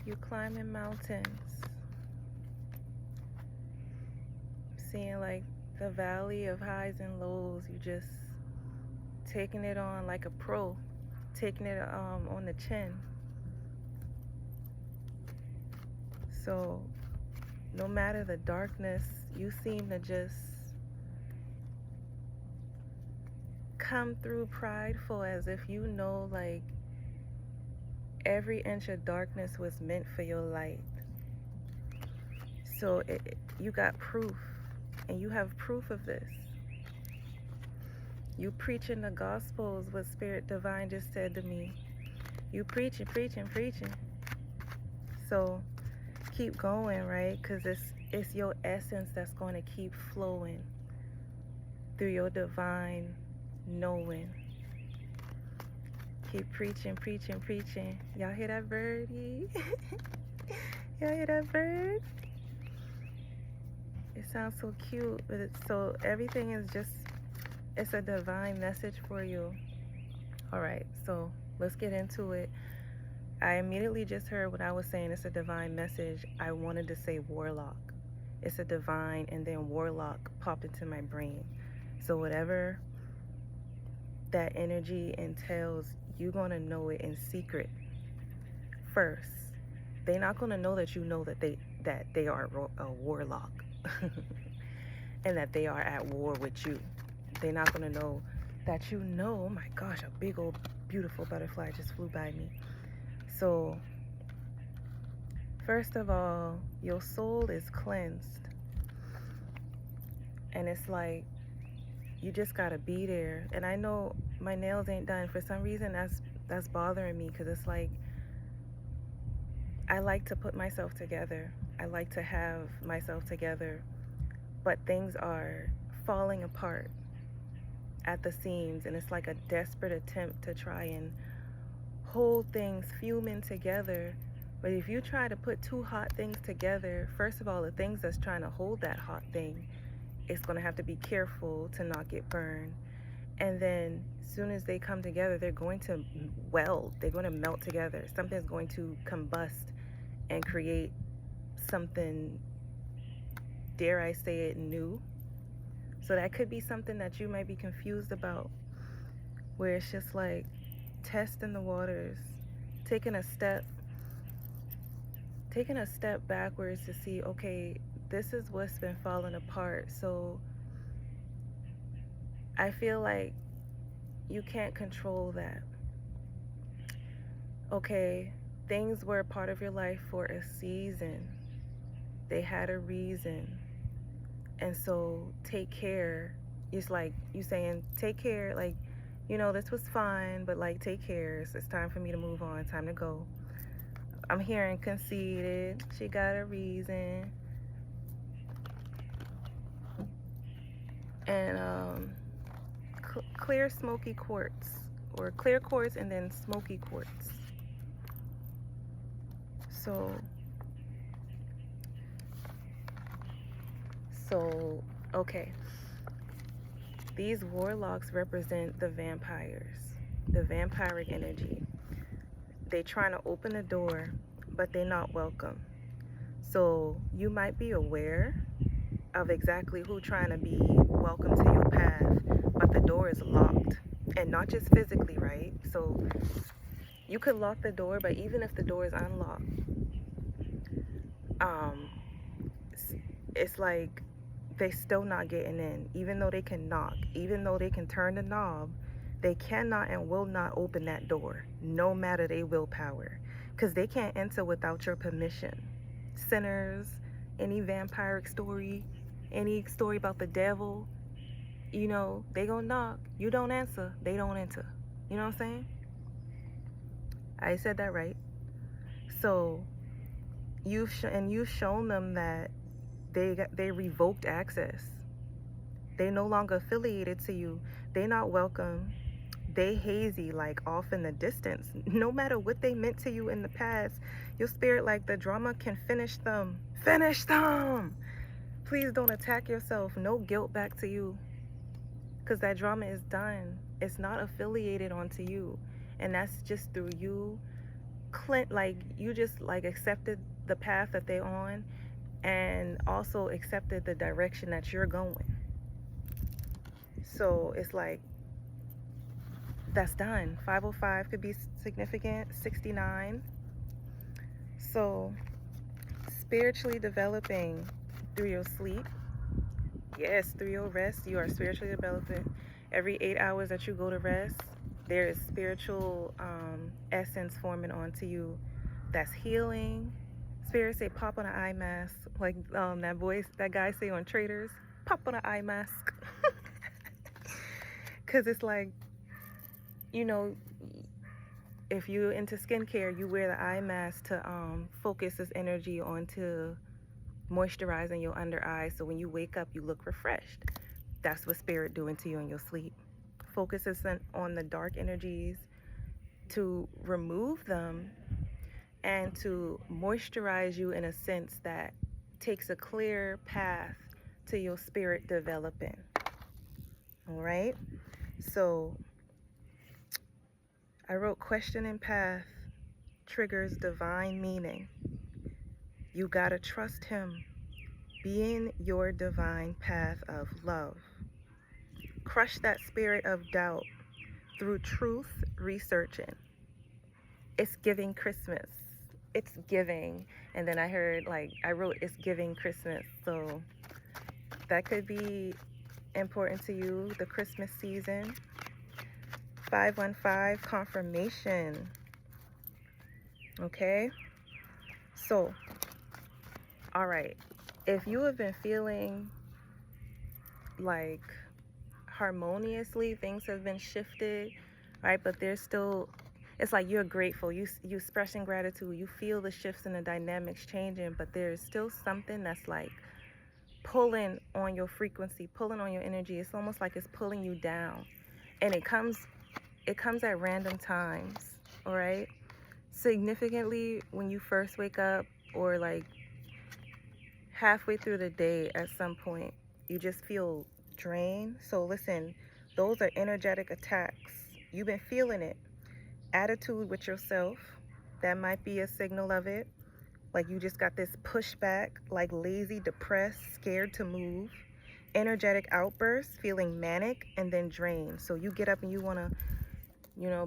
You climbing mountains, seeing like the valley of highs and lows. You just taking it on like a pro, taking it on the chin. So no matter the darkness, you seem to just come through prideful, as if you know like every inch of darkness was meant for your light. So you got proof, and you have proof of this. You preaching the gospel is what Spirit Divine just said to me. You preaching, preaching, preaching. So keep going, right? Because it's your essence that's going to keep flowing through your divine knowing. Keep preaching, preaching, preaching. Y'all hear that birdie? Y'all hear that bird? It sounds so cute, but so everything is just, it's a divine message for you. All right, so let's get into it. I immediately just heard when I was saying it's a divine message, I wanted to say warlock. It's a divine, and then warlock popped into my brain. So whatever that energy entails, you're gonna know it in secret first. They're not gonna know that you know that they are a warlock and that they are at war with you. They're not gonna know that you know. Oh my gosh, a big old beautiful butterfly just flew by me. So first of all, your soul is cleansed, and it's like you just gotta be there. And I know my nails ain't done. For some reason, that's bothering me, because it's like I like to put myself together. I like to have myself together, but things are falling apart at the seams, and it's like a desperate attempt to try and hold things fuming together. But if you try to put two hot things together, first of all, the things that's trying to hold that hot thing, it's going to have to be careful to not get burned. And then as soon as they come together, they're going to weld. They're going to melt together. Something's going to combust and create something, dare I say it, new. So that could be something that you might be confused about, where it's just like testing the waters, taking a step backwards to see, okay, this is what's been falling apart. So I feel like you can't control that. Okay, things were a part of your life for a season. They had a reason. And so take care. It's like you saying, take care, like, you know, this was fine, but like, take care. It's time for me to move on. Time to go. I'm hearing conceited. She got a reason. And clear smoky quartz, or clear quartz and then smoky quartz. So okay, these warlocks represent the vampires, the vampiric energy. They trying to open the door, but they're not welcome. So you might be aware of exactly who trying to be welcome to your path, but the door is locked. And not just physically, right? So you could lock the door, but even if the door is unlocked, it's like they still not getting in. Even though they can knock, even though they can turn the knob, they cannot and will not open that door, no matter their willpower, because they can't enter without your permission. Sinners, any vampiric story, any story about the devil, you know, they gonna knock, you don't answer, they don't enter. You know what I'm saying? I said that right. So you've shown them that they revoked access. They no longer affiliated to you. They not welcome. They hazy, like off in the distance. No matter what they meant to you in the past, your spirit, like, the drama can finish them. Finish them! Please don't attack yourself. No guilt back to you, because that drama is done. It's not affiliated onto you. And that's just through you like you just like accepted the path that they're on, and also accepted the direction that you're going. So it's like that's done. 505 could be significant. 69. So spiritually developing through your sleep. Yes, through your rest, you are spiritually developing. Every 8 hours that you go to rest, there is spiritual essence forming onto you that's healing. Spirit say, pop on an eye mask, like that guy say on Traders, pop on an eye mask. Because it's like, you know, if you're into skincare, you wear the eye mask to focus this energy onto moisturizing your under eye, so when you wake up, you look refreshed. That's what spirit doing to you in your sleep. Focuses on the dark energies to remove them and to moisturize you in a sense that takes a clear path to your spirit developing. All right? So I wrote questioning path triggers divine meaning. You gotta trust him. Be in your divine path of love. Crush that spirit of doubt through truth researching. It's giving Christmas. It's giving. And then I wrote it's giving Christmas. So that could be important to you, the Christmas season. 515 confirmation. Okay? So, all right. If you have been feeling like harmoniously, things have been shifted, right? But there's still, it's like you're grateful, you expressing gratitude, you feel the shifts and the dynamics changing, but there's still something that's like pulling on your frequency, pulling on your energy. It's almost like it's pulling you down, and it comes at random times. All right, significantly when you first wake up, or like halfway through the day at some point, you just feel drained. So listen, those are energetic attacks. You've been feeling it. Attitude with yourself, that might be a signal of it. Like you just got this pushback, like lazy, depressed, scared to move. Energetic outbursts, feeling manic and then drained. So you get up and you want to,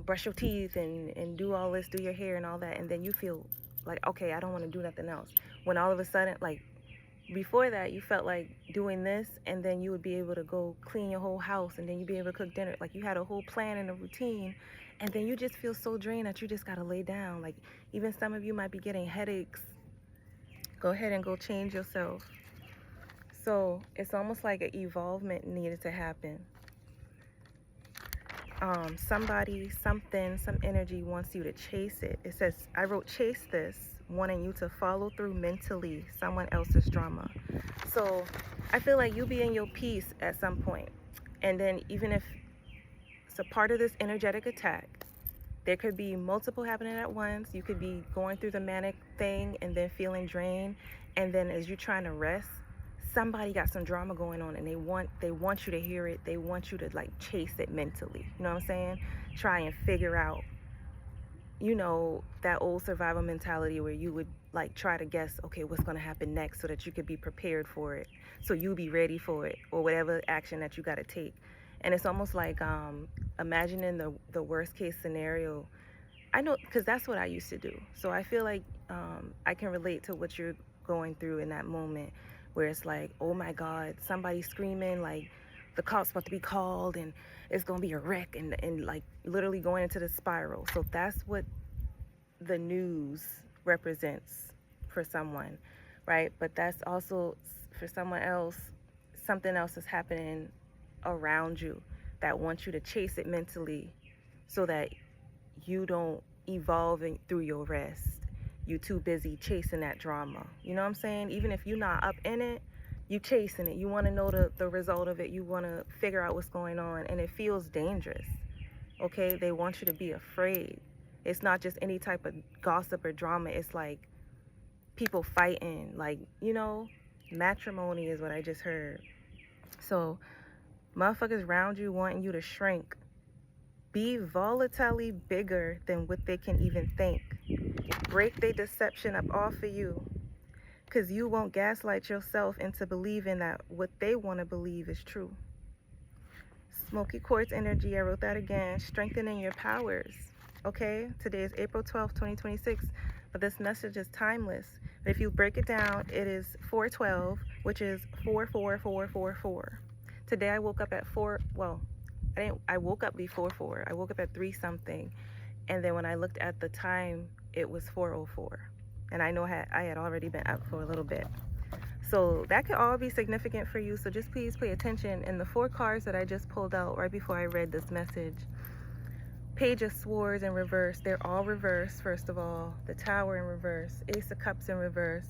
brush your teeth and do all this, do your hair and all that. And then you feel like, okay, I don't want to do nothing else. When all of a sudden, like before that, you felt like doing this, and then you would be able to go clean your whole house, and then you'd be able to cook dinner. Like you had a whole plan and a routine, and then you just feel so drained that you just got to lay down. Like even some of you might be getting headaches. Go ahead and go change yourself. So it's almost like an evolvement needed to happen. Somebody, something, some energy wants you to chase it. It says, I wrote chase this, wanting you to follow through mentally someone else's drama. So I feel like you'll be in your peace at some point. And then even if it's a part of this energetic attack, there could be multiple happening at once. You could be going through the manic thing and then feeling drained. And then as you're trying to rest, somebody got some drama going on, and they want you to hear it. They want you to like chase it mentally. You know what I'm saying? Try and figure out, that old survival mentality where you would like try to guess, okay, what's going to happen next, so that you could be prepared for it. So you be ready for it, or whatever action that you got to take. And it's almost like imagining the worst case scenario. I know, because that's what I used to do. So I feel like I can relate to what you're going through in that moment, where it's like, oh my God, somebody's screaming, like the cops about to be called, and it's gonna be a wreck, and like literally going into the spiral. So that's what the news represents for someone, right? But that's also for someone else, something else is happening around you that wants you to chase it mentally, so that you don't evolve through your rest. You too busy chasing that drama. You know what I'm saying? Even if you're not up in it, you chasing it. You want to know the result of it. You want to figure out what's going on, and it feels dangerous. Okay? They want you to be afraid. It's not just any type of gossip or drama. It's like people fighting, like, matrimony is what I just heard. So motherfuckers around you wanting you to shrink Be volatilely bigger than what they can even think. Break their deception up off of you, because you won't gaslight yourself into believing that what they want to believe is true. Smoky quartz energy, I wrote that again. Strengthening your powers. Okay, today is April 12th, 2026, but this message is timeless. But if you break it down, it is 412, which is 44444. Today I woke up at 4, well, I woke up before 4. I woke up at 3 something, and then when I looked at the time, it was 4:04. And I know I had already been up for a little bit. So that could all be significant for you. So just please pay attention. And the 4 cards that I just pulled out right before I read this message, Page of Swords in reverse. They're all reversed, first of all. The Tower in reverse. Ace of Cups in reverse.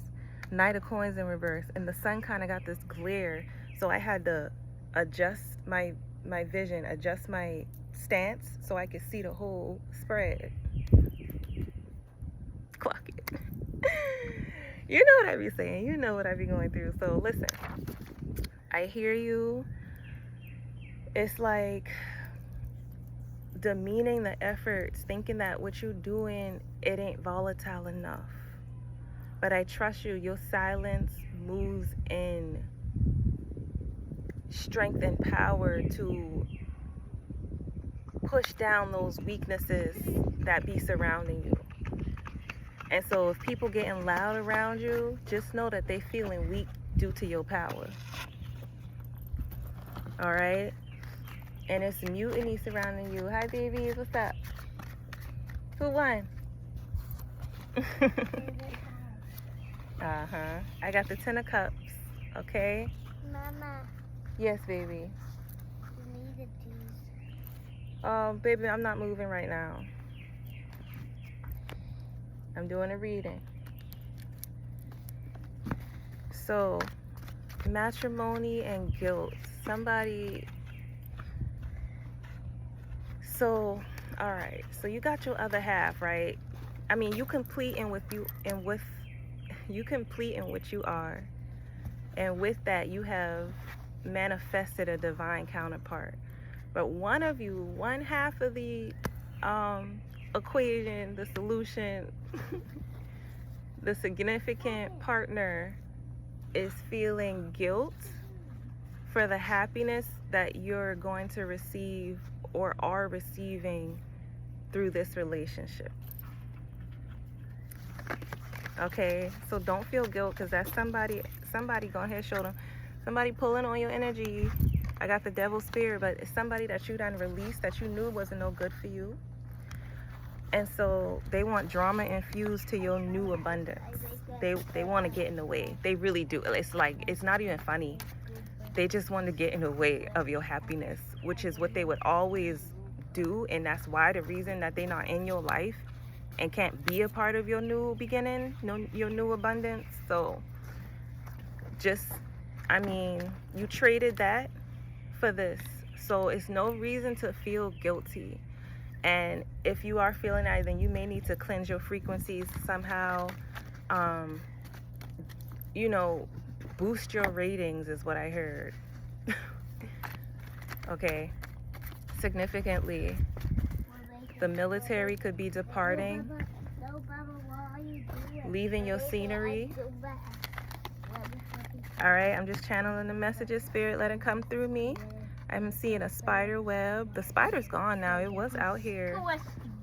Knight of Coins in reverse. And the sun kind of got this glare. So I had to adjust my vision, adjust my stance so I could see the whole spread. Clock it. You know what I be saying. You know what I be going through. So listen, I hear you. It's like demeaning the efforts, thinking that what you're doing, it ain't volatile enough. But I trust you. Your silence moves in strength and power to push down those weaknesses that be surrounding you. And so if people getting loud around you, just know that they feeling weak due to your power. All right? And it's mutiny surrounding you. Hi, babies. What's up? Who won? Uh-huh. I got the 10 of Cups. Okay? Mama. Yes, baby. You needed these. Baby, I'm not moving right now. I'm doing a reading. So, matrimony and guilt. Somebody. So, all right. So you got your other half, right? I mean, you complete in what you are, and with that, you have manifested a divine counterpart. But one of you, one half of the equation, the solution, the significant partner is feeling guilt for the happiness that you're going to receive or are receiving through this relationship. Okay, so don't feel guilt, because that's somebody go ahead, show them. Somebody pulling on your energy. I got the devil spirit, but it's somebody that you done released that you knew wasn't no good for you. And so they want drama infused to your new abundance. They want to get in the way. They really do. It's like, it's not even funny. They just want to get in the way of your happiness, which is what they would always do. And that's why the reason that they're not in your life and can't be a part of your new beginning, your new abundance. So just, I mean, you traded that for this. So it's no reason to feel guilty. And if you are feeling that, then you may need to cleanse your frequencies somehow. Boost your ratings is what I heard. Okay. Significantly, the military could be departing, leaving your scenery. All right, I'm just channeling the messages, Spirit, let it come through me. I'm seeing a spider web. The spider's gone now. It was out here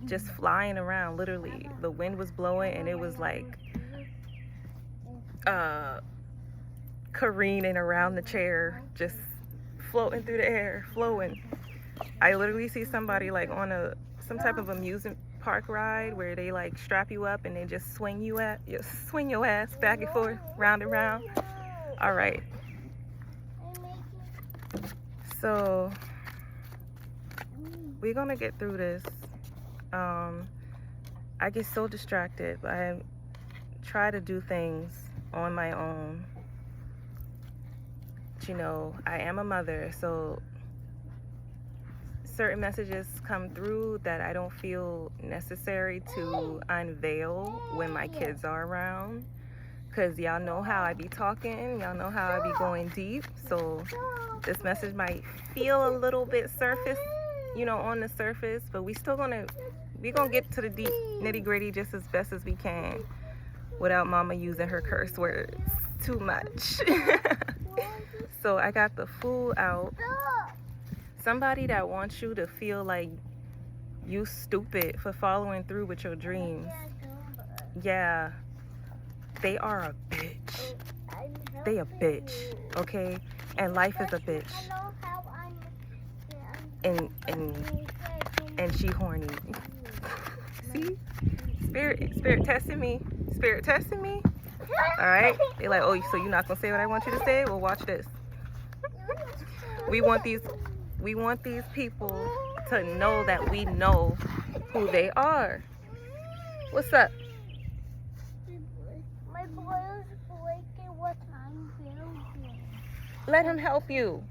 just flying around, literally. The wind was blowing and it was like careening around the chair, just floating through the air, flowing. I literally see somebody like on some type of amusement park ride where they like strap you up and they just swing your ass back and forth, round and round. All right. So we're gonna get through this. I get so distracted, but I try to do things on my own. You know, I am a mother, so certain messages come through that I don't feel necessary to unveil when my kids are around, because y'all know how I be talking, y'all know how I be going deep. So this message might feel a little bit surface you know, on the surface, but we gonna get to the deep nitty gritty just as best as we can without mama using her curse words too much. So I got the fool out. Somebody that wants you to feel like you stupid for following through with your dreams. Yeah, they are a bitch. They a bitch, okay? And life is a bitch. And she horny. See? Spirit testing me. Spirit testing me. All right? They like, oh, so you're not gonna say what I want you to say? Well, watch this. We want these people to know that we know who they are. What's up? My boy is breaking what I'm building. Let him help you.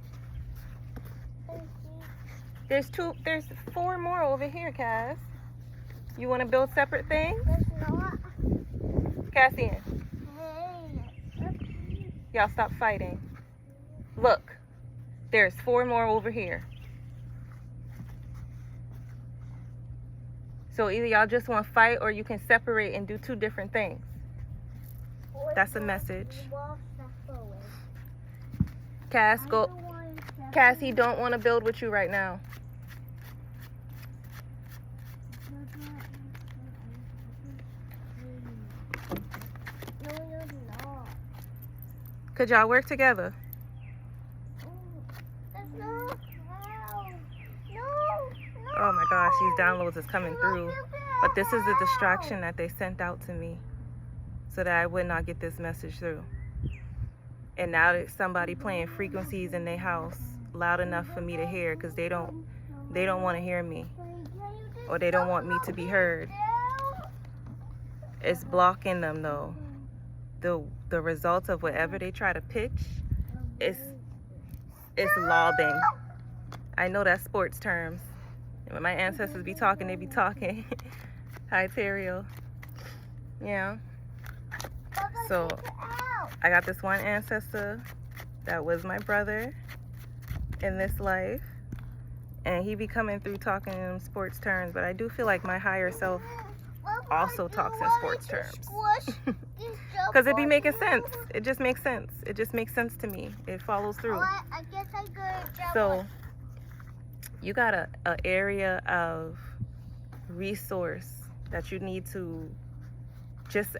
There's 4 more over here, Cass. You want to build separate things? There's not. Cassian, Hey. y'all stop fighting. Look, there's 4 more over here. So either y'all just want to fight or you can separate and do 2 different things. That's a message. Cass, go. Cassie don't want to build with you right now. No, you're not. Could y'all work together? That's not how. No. Oh my gosh, these downloads is coming through. But this is the distraction that they sent out to me so that I would not get this message through. And now there's somebody playing frequencies in their house loud enough for me to hear because they don't want to hear me, or they don't want me to be heard. It's blocking them though. The results of whatever they try to pitch is lobbing. I know that's sports terms. When my ancestors be talking, they be talking. Hi, Terrio. Yeah. So I got this one ancestor that was my brother in this life, and he be coming through talking in sports terms, but I do feel like my higher self also talks in sports terms. Because it be making sense. It just makes sense. It just makes sense to me. It follows through. I guess I could jump. So you got a area of resource that you need to just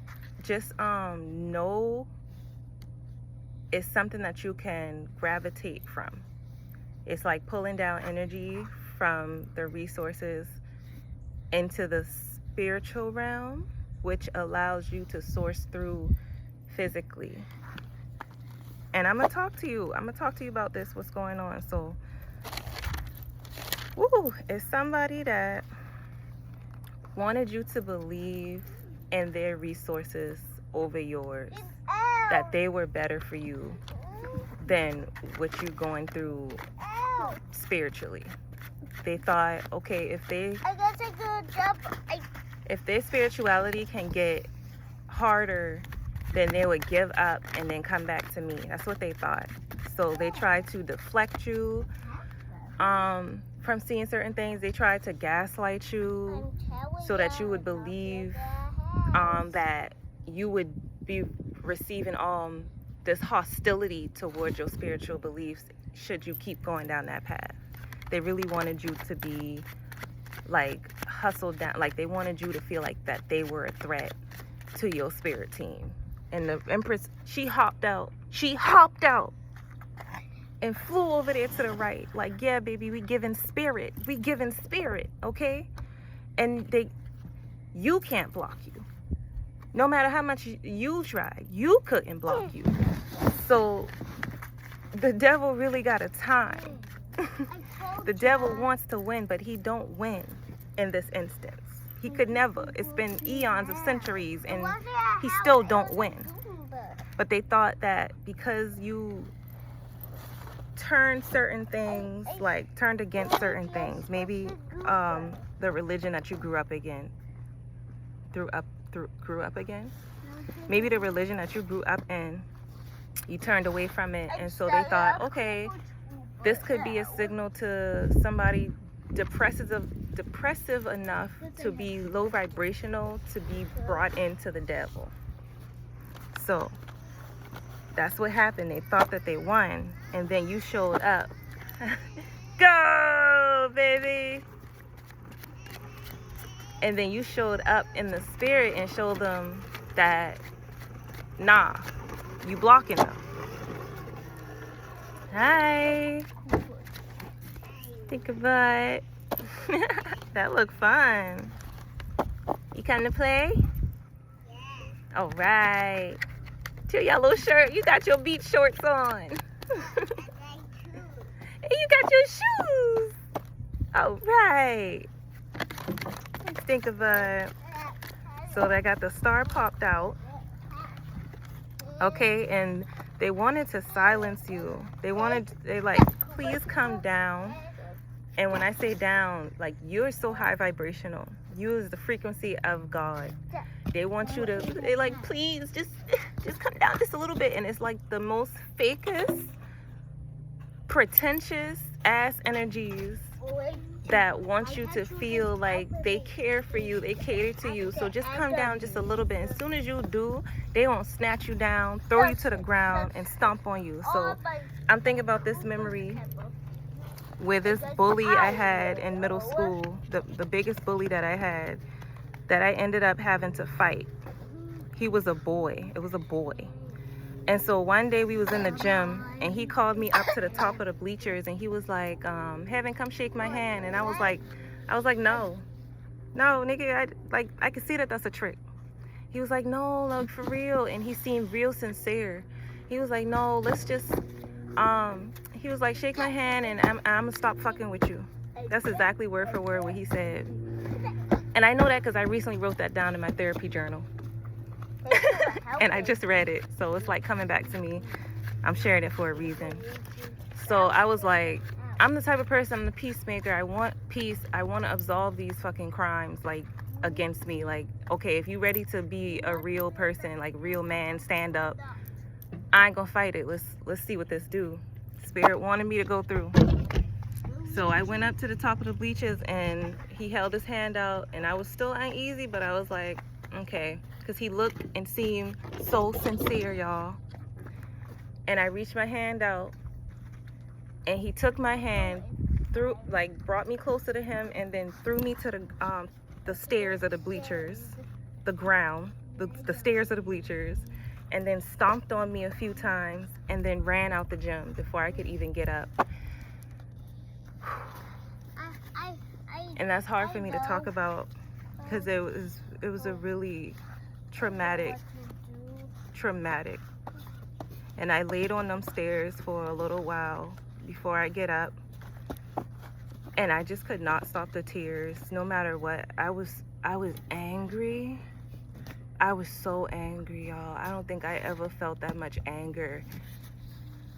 know is something that you can gravitate from. It's like pulling down energy from the resources into the spiritual realm, which allows you to source through physically. And I'm gonna talk to you about this, what's going on. So it's somebody that wanted you to believe in their resources over yours, that they were better for you than what you're going through spiritually. They thought, okay, I guess I could jump. if their spirituality can get harder, then they would give up and then come back to me. That's what they thought. So they tried to deflect you from seeing certain things. They tried to gaslight you so that you would believe that you would be receiving this hostility towards your spiritual beliefs should you keep going down that path. They really wanted you to be like hustled down, like they wanted you to feel like that they were a threat to your spirit team. And the Empress, she hopped out and flew over there to the right, like, yeah, baby, we giving spirit, okay? And you can't block you. No matter how much you tried, you couldn't block you. So the devil really got a time. The devil wants to win, but he don't win in this instance. He could never. It's been eons of centuries, and he still don't win. But they thought that because you turned certain things, like turned against certain things, maybe the religion that you grew up again, maybe the religion that you grew up in, you turned away from it, and so they thought, okay, this could be a signal to somebody depressive enough to be low vibrational to be brought into the devil. So that's what happened. They thought that they won, and then you showed up. Go, baby. And then you showed up in the spirit and showed them that, nah, you blocking them. Hi. Think about it. That look fun. You come to play? Yeah. All right. To your yellow shirt, you got your beach shorts on. And you got your shoes. All right. Think about it. So I got the star popped out. Okay, and they wanted to silence you. They like, please come down. And when I say down, like, you're so high vibrational. You is the frequency of God. They want you to, they like, please, just come down just a little bit. And it's like the most fakest, pretentious ass energies that want you to feel like they care for you, they cater to you. So just come down just a little bit. As soon as you do, they won't snatch you down, throw you to the ground, and stomp on you. So I'm thinking about this memory with this bully I had in middle school, the biggest bully that I had, that I ended up having to fight. He was a boy. It was a boy. And so one day we was in the gym, and he called me up to the top of the bleachers, and he was like, Heaven, come shake my hand. And I was like, no, nigga, I can see that that's a trick. He was like, no, like, for real. And he seemed real sincere. He was like, no, let's just, he was like, shake my hand, and I'm gonna stop fucking with you. That's exactly word for word what he said. And I know that because I recently wrote that down in my therapy journal. And I just read it, so it's like coming back to me. I'm sharing it for a reason. So I was like, I'm the type of person, I'm the peacemaker. I want peace. I want to absolve these fucking crimes, like, against me. Like, okay, if you ready to be a real person, like real man, stand up. I ain't gonna fight it. Let's see what this do. Spirit wanted me to go through. So I went up to the top of the bleachers, and he held his hand out, and I was still uneasy, but I was like, okay, because he looked and seemed so sincere, y'all. And I reached my hand out, and he took my hand, brought me closer to him, and then threw me to the stairs of the bleachers, the ground, the stairs of the bleachers, and then stomped on me a few times, and then ran out the gym before I could even get up. And that's hard for me to talk about, because it was a really traumatic. And I laid on them stairs for a little while before I get up, and I just could not stop the tears no matter what. I was angry. I was so angry, y'all. I don't think I ever felt that much anger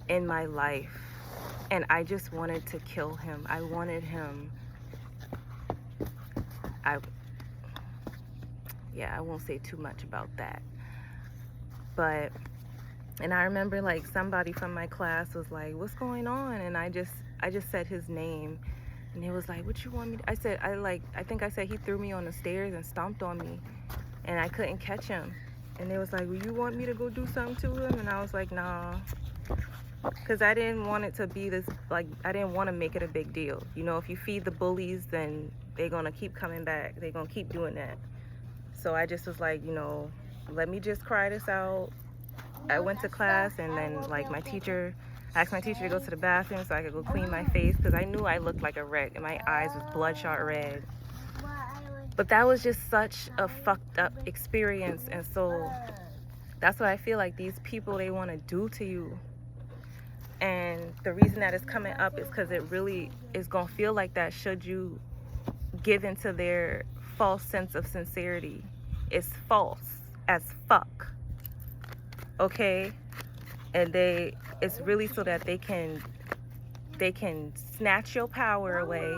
in my life. And I just wanted to kill him. I wanted him. I won't say too much about that. But, and I remember, like, somebody from my class was like, what's going on? And I just said his name. And he was like, what you want me to? I think I said he threw me on the stairs and stomped on me. And I couldn't catch him. And they was like, well, you want me to go do something to him? And I was like, nah. Because I didn't want it to be this, like, I didn't want to make it a big deal. You know, if you feed the bullies, then they're going to keep coming back. They're going to keep doing that. So I just was like, you know, let me just cry this out. I went to class, and then, like, I asked my teacher to go to the bathroom so I could go clean my face, because I knew I looked like a wreck and my eyes was bloodshot red. But that was just such a fucked up experience. And so that's what I feel like these people, they want to do to you. And the reason that it's coming up is because it really is going to feel like that should you give into their false sense of sincerity. It's false as fuck. Okay? And it's really so that they can snatch your power away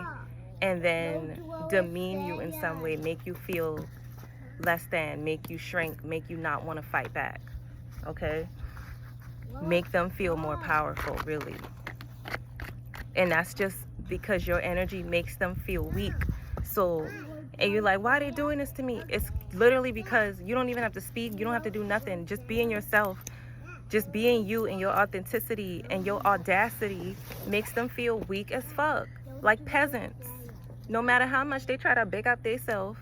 and then demean you in some way, make you feel less than, make you shrink, make you not want to fight back. Okay? Make them feel more powerful, really. And that's because your energy makes them feel weak. So, and you're like, why are they doing this to me? It's literally because you don't even have to speak. You don't have to do nothing. Just being yourself, just being you and your authenticity and your audacity makes them feel weak as fuck, like peasants. No matter how much they try to big up themselves,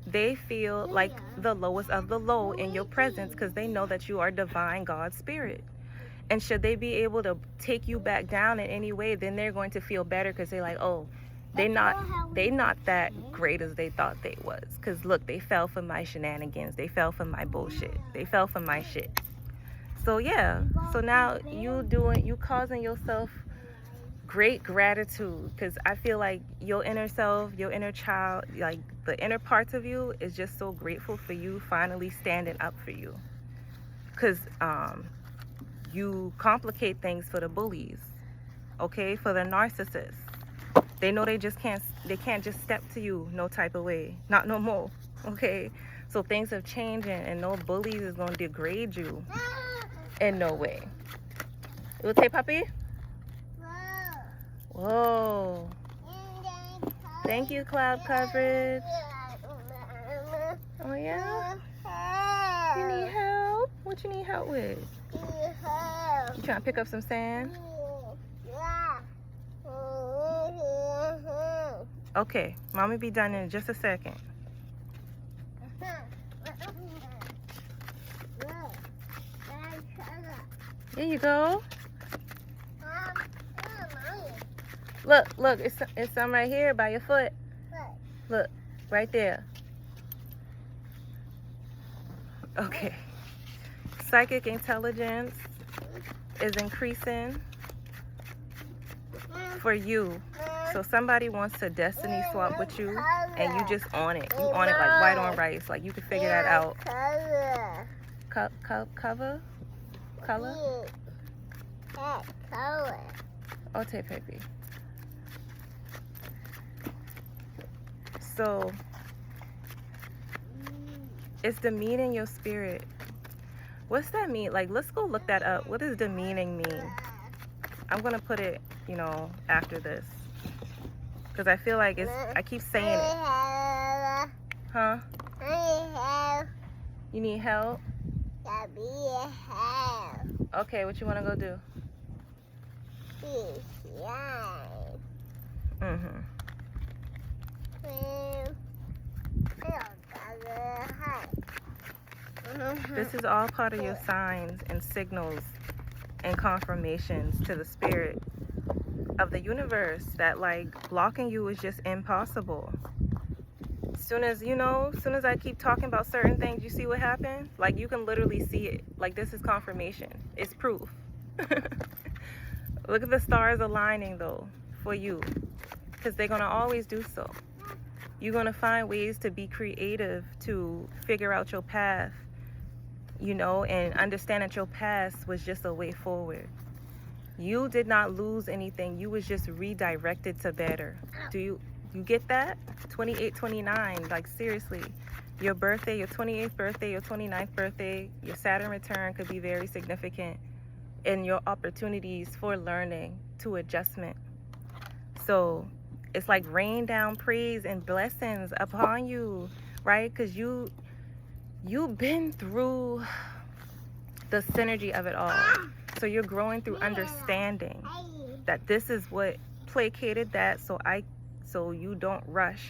they feel like the lowest of the low in your presence because they know that you are divine God spirit. And should they be able to take you back down in any way, then they're going to feel better because they're like, oh, they not that great as they thought they was. Because look, they fell for my shenanigans. They fell for my bullshit. They fell for my shit. So yeah, so now you causing yourself great gratitude, because I feel like your inner self, your inner child, like the inner parts of you is just so grateful for you finally standing up for you. Because you complicate things for the bullies, okay, for the narcissists. They know they can't just step to you no type of way, not no more, okay? So things are changing, and no bullies is gonna degrade you in no way. You okay, puppy? Whoa. Thank you, cloud coverage. Oh yeah? You need help? What you need help with? You trying to pick up some sand? Okay, mommy be done in just a second. There you go. Look, it's some right here by your foot. Look, right there. Okay. Psychic intelligence is increasing for you. So somebody wants to destiny swap with you, and you just on it. You on it like white on rice. Like you can figure that out. Color? Okay, baby. So it's demeaning your spirit. What's that mean? Like, let's go look that up. What does demeaning mean? I'm gonna put it, after this, because I feel like I keep saying it. Huh? You need help? Okay, what you wanna go do? This is all part of your signs and signals and confirmations to the spirit of the universe that like blocking you is just impossible. Soon as I keep talking about certain things, you see what happened? Like you can literally see it. Like this is confirmation. It's proof. Look at the stars aligning though for you, because they're gonna always do so. You're gonna find ways to be creative to figure out your path, and understand that your past was just a way forward. You did not lose anything. You was just redirected to better. Do you get that? 28, 29, like seriously. Your birthday, your 28th birthday, your 29th birthday, your Saturn return could be very significant in your opportunities for learning to adjustment. So it's like rain down praise and blessings upon you, right? Because you've been through the synergy of it all. So you're growing through understanding that this is what placated that, so you don't rush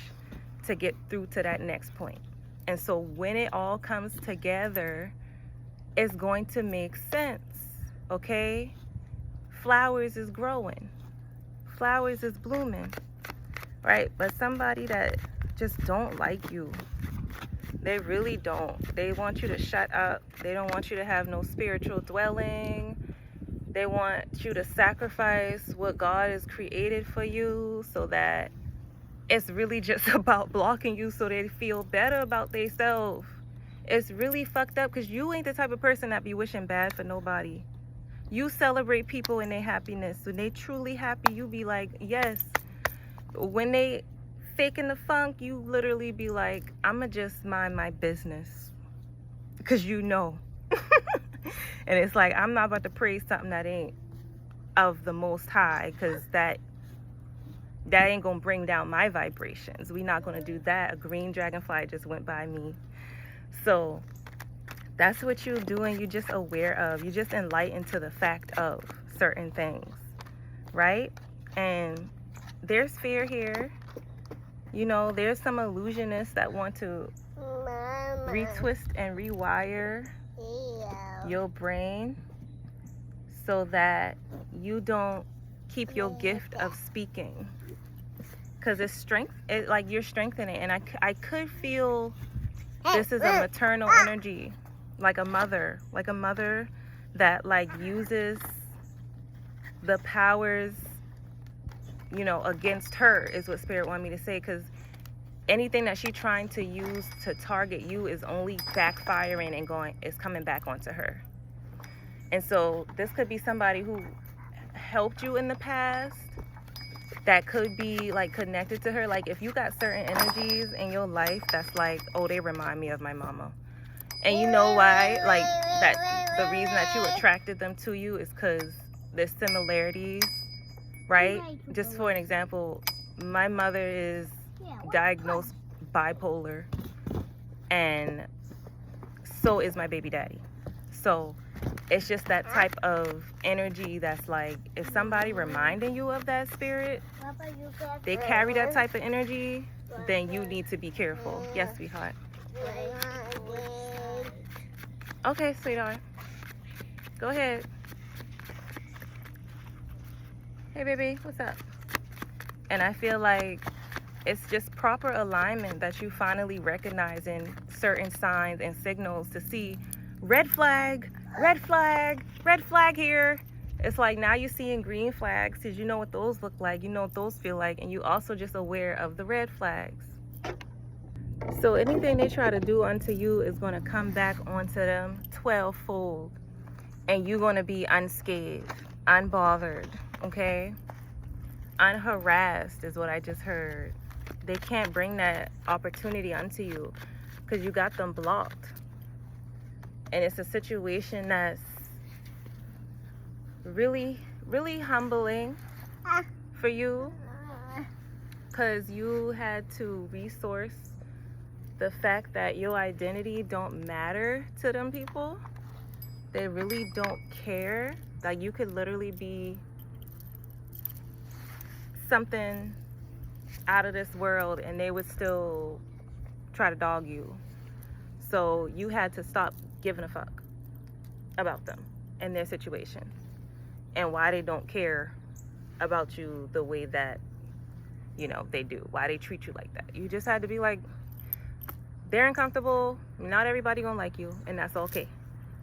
to get through to that next point. And so when it all comes together, it's going to make sense, okay? Flowers is growing. Flowers is blooming, right? But somebody that just don't like you, they really don't. They want you to shut up. They don't want you to have no spiritual dwelling. They want you to sacrifice what God has created for you, so that it's really just about blocking you so they feel better about themselves. It's really fucked up, because you ain't the type of person that be wishing bad for nobody. You celebrate people in their happiness. When they truly happy, you be like, yes. When they faking the funk, you literally be like, I'ma just mind my business. Because And it's like, I'm not about to praise something that ain't of the Most High, because that That ain't gonna bring down my vibrations. We're not gonna do that. A green dragonfly just went by me. So that's what you're doing. You're just aware of. You're just enlightened to the fact of certain things, right? And there's fear here. You know, there's some illusionists that want to retwist and rewire your brain so that you don't keep your gift of speaking, because it's strength. Like you're strengthening, and I could feel this is a maternal energy, like a mother that like uses the powers, you know, against her, is what Spirit wanted me to say, because anything that she's trying to use to target you is only backfiring and is coming back onto her. And so this could be somebody who helped you in the past that could be like connected to her. Like if you got certain energies in your life that's like, oh, they remind me of my mama. And you know why? Like that the reason that you attracted them to you is because there's similarities, right? Just for an example, my mother is diagnosed bipolar, and so is my baby daddy. So it's just that type of energy that's like, if somebody reminding you of that spirit, they carry that type of energy, then you need to be careful. Yes, sweetheart. Okay, sweetheart. Go ahead. Hey, baby, what's up? And I feel like it's just proper alignment that you finally recognizing certain signs and signals to see red flag, red flag, red flag here. It's like now you're seeing green flags because you know what those look like, you know what those feel like, and you also just aware of the red flags. So anything they try to do unto you is going to come back onto them 12-fold, and you're going to be unscathed, unbothered, okay? Unharassed is what I just heard. They can't bring that opportunity unto you because you got them blocked. And it's a situation that's really, really humbling for you, because you had to resource the fact that your identity don't matter to them people. They really don't care. Like you could literally be something out of this world and they would still try to dog you. So you had to stop giving a fuck about them and their situation and why they don't care about you the way that, you know, they do, why they treat you like that. You just had to be like, they're uncomfortable, not everybody gonna like you, and that's okay.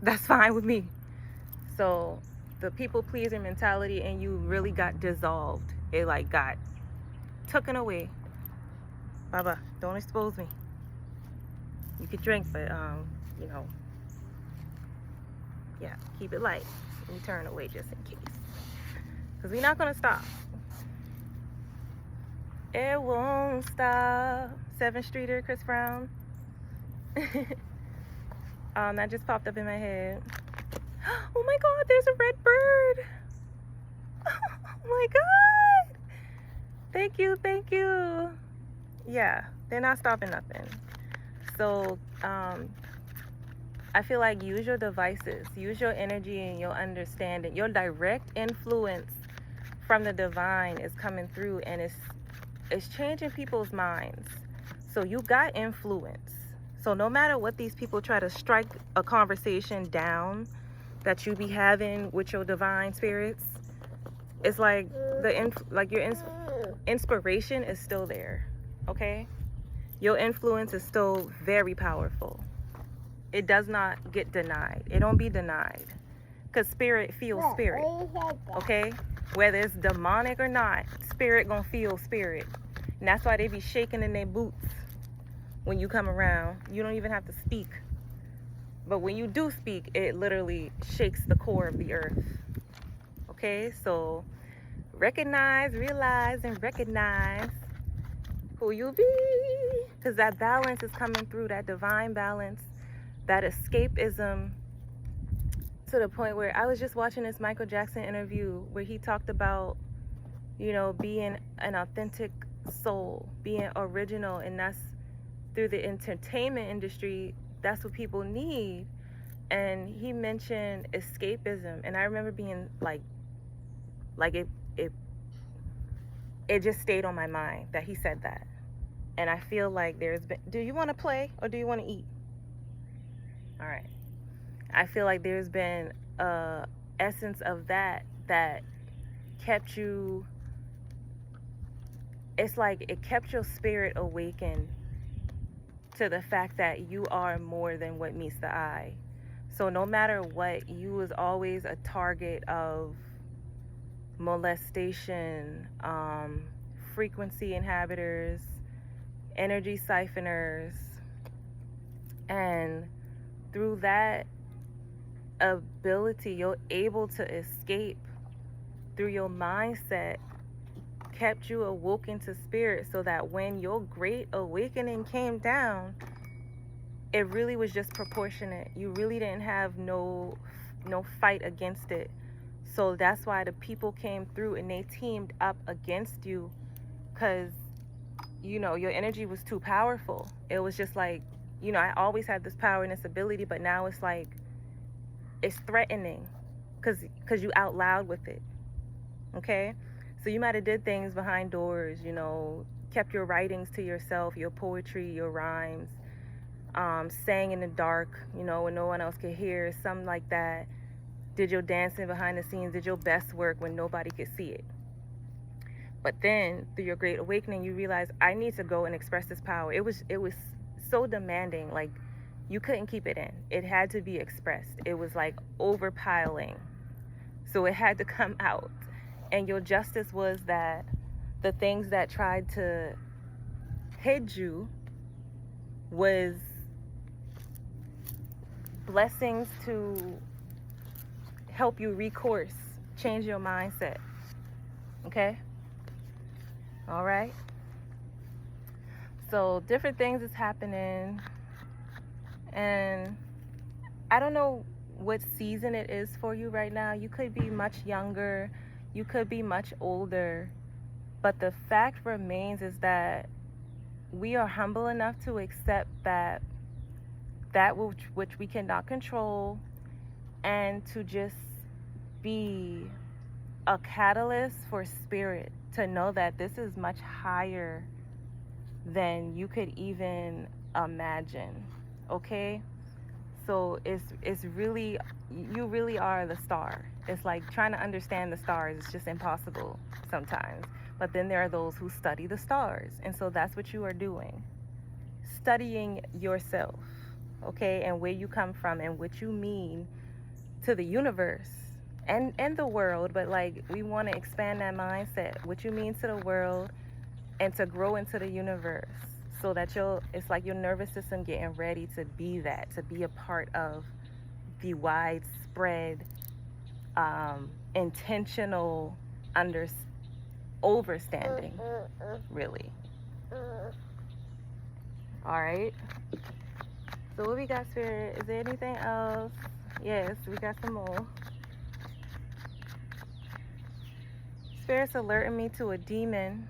That's fine with me. So the people pleaser mentality in you really got dissolved. It like got taken away. Baba, don't expose me. You could drink, but you know, yeah, keep it light. Let me turn away just in case, because we're not gonna stop. It won't stop. 7th Streeter, Chris Brown. That just popped up in my head. Oh my God, there's a red bird. Oh my God. Thank you, thank you. Yeah, they're not stopping nothing. So I feel like use your devices, use your energy and your understanding. Your direct influence from the divine is coming through, and it's changing people's minds. So you got influence. So no matter what these people try to strike a conversation down that you be having with your divine spirits, it's like your inspiration is still there, okay? Your influence is still very powerful. It does not get denied. It don't be denied, because spirit feels spirit, okay? Whether it's demonic or not, spirit gonna feel spirit. And that's why they be shaking in their boots when you come around. You don't even have to speak. But when you do speak, it literally shakes the core of the earth. Okay, so recognize, realize, and recognize who you be. Because that balance is coming through, that divine balance, that escapism, to the point where I was just watching this Michael Jackson interview where he talked about being an authentic soul, being original. And that's through the entertainment industry. That's what people need. And he mentioned escapism, and I remember being like it just stayed on my mind that he said that. And I feel like there's been, do you want to play or do you want to eat? All right. I feel like there's been a essence of that kept you, it's like it kept your spirit awakened to the fact that you are more than what meets the eye. So no matter what, you was always a target of molestation, frequency inhabitors, energy siphoners, and through that ability, you're able to escape through your mindset, kept you awoken to spirit, so that when your great awakening came down, it really was just proportionate. You really didn't have no fight against it. So that's why the people came through and they teamed up against you, because your energy was too powerful. It was just like, I always had this power and this ability, but now it's like it's threatening because you out loud with it. Okay, so you might have did things behind doors, kept your writings to yourself, your poetry, your rhymes, sang in the dark, when no one else could hear, something like that. Did your dancing behind the scenes, did your best work when nobody could see it. But then through your great awakening, you realize, I need to go and express this power. It was so demanding, like you couldn't keep it in. It had to be expressed. It was like overpiling. So it had to come out. And your justice was that the things that tried to hid you was blessings to help you recourse, change your mindset. Okay? All right? So different things is happening. And I don't know what season it is for you right now. You could be much younger. You could be much older. But the fact remains is that we are humble enough to accept that which we cannot control, and to just be a catalyst for spirit to know that this is much higher than you could even imagine. Okay? So it's really, you really are the star. It's like trying to understand the stars is just impossible sometimes. But then there are those who study the stars. And so that's what you are doing. Studying yourself, okay? And where you come from and what you mean to the universe and the world. But like, we want to expand that mindset. What you mean to the world and to grow into the universe. So that it's like your nervous system getting ready to be that, to be a part of the widespread, intentional overstanding, really. All right. So what we got, Spirit? Is there anything else? Yes, we got some more. Spirit's alerting me to a demon.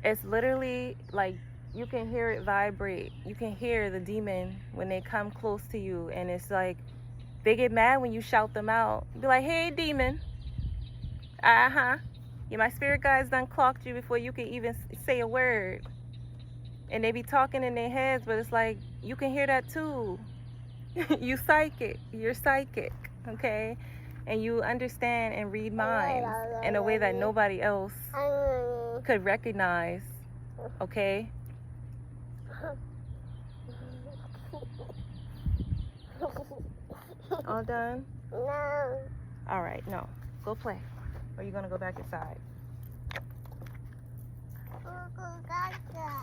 It's literally like you can hear it vibrate. You can hear the demon when they come close to you. And it's like they get mad when you shout them out. Be like, hey, demon. Yeah, my spirit guides done clocked you before you can even say a word. And they be talking in their heads, but it's like you can hear that too. You're psychic, okay? And you understand and read minds in a way that nobody else could recognize, okay? All done? No. All right, no. Go play. Or you're going to go back inside.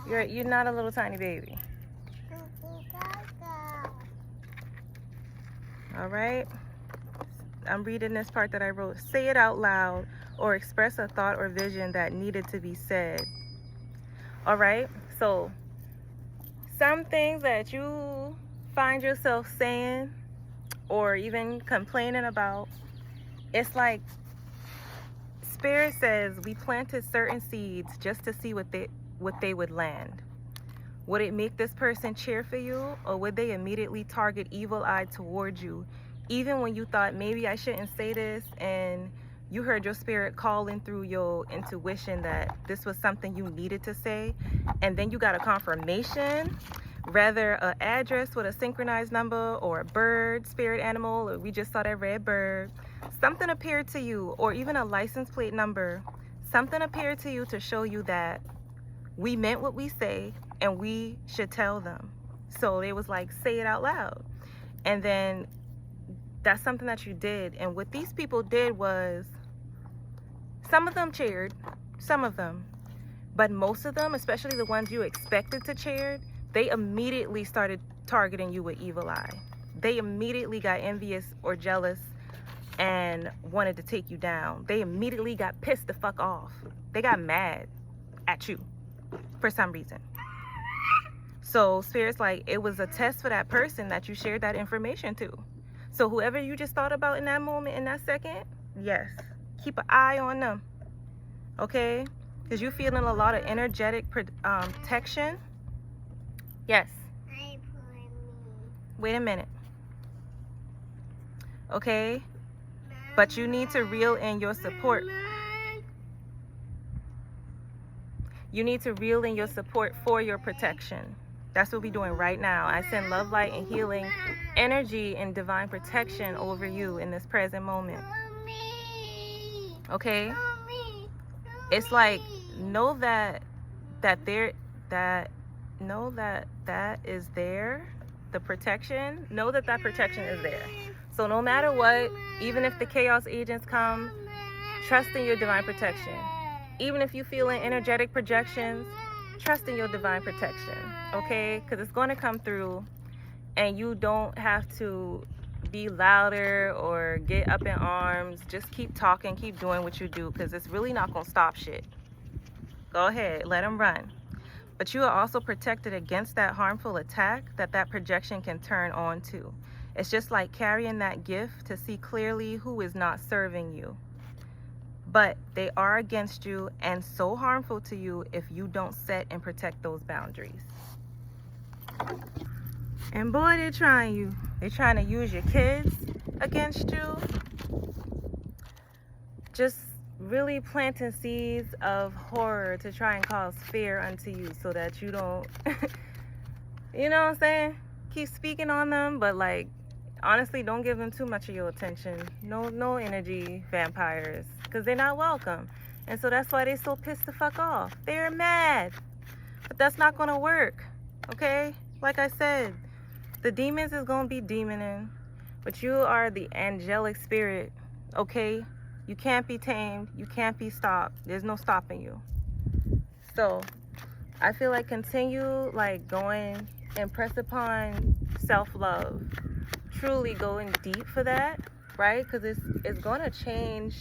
You're not a little tiny baby. All right? I'm reading this part that I wrote. Say it out loud or express a thought or vision that needed to be said. All right? So, some things that you find yourself saying or even complaining about, it's like Spirit says we planted certain seeds just to see what they would land. Would it make this person cheer for you, or would they immediately target evil eye towards you, even when you thought maybe I shouldn't say this, and you heard your spirit calling through your intuition that this was something you needed to say, and then you got a confirmation, rather an address with a synchronized number, or a bird, spirit animal, or we just saw that red bird. Something appeared to you, or even a license plate number. Something appeared to you to show you that we meant what we say and we should tell them. So it was like, say it out loud. And then that's something that you did. And what these people did was, some of them cheered, some of them, but most of them, especially the ones you expected to cheer, they immediately started targeting you with evil eye. They immediately got envious or jealous and wanted to take you down. They immediately got pissed the fuck off. They got mad at you for some reason. So Spirit's like, it was a test for that person that you shared that information to. So whoever you just thought about in that moment, in that second, yes, keep an eye on them, okay? Because you're feeling a lot of energetic protection. Yes. Wait a minute. Okay? But you need to reel in your support. You need to reel in your support for your protection. That's what we're doing right now. I send love, light, and healing energy and divine protection over you in this present moment. Okay? It's like, know that is there, the protection. Know that protection is there. So no matter what, even if the chaos agents come, trust in your divine protection. Even if you feel in energetic projections, trust in your divine protection, okay? Because it's going to come through, and you don't have to be louder or get up in arms. Just keep talking, keep doing what you do, because it's really not going to stop shit. Go ahead, let them run. But you are also protected against that harmful attack that projection can turn on to. It's just like carrying that gift to see clearly who is not serving you. But they are against you and so harmful to you if you don't set and protect those boundaries. And boy, they're trying you. They're trying to use your kids against you. Just really planting seeds of horror to try and cause fear unto you so that you don't, you know what I'm saying? Keep speaking on them, but like, honestly, don't give them too much of your attention. No energy vampires, because they're not welcome. And so that's why they're so pissed the fuck off. They're mad. But that's not going to work, okay? Like I said, the demons is going to be demoning, but you are the angelic spirit, okay? You can't be tamed. You can't be stopped. There's no stopping you. So I feel like continue like going and press upon self-love. Truly going deep for that, right? Because it's going to change.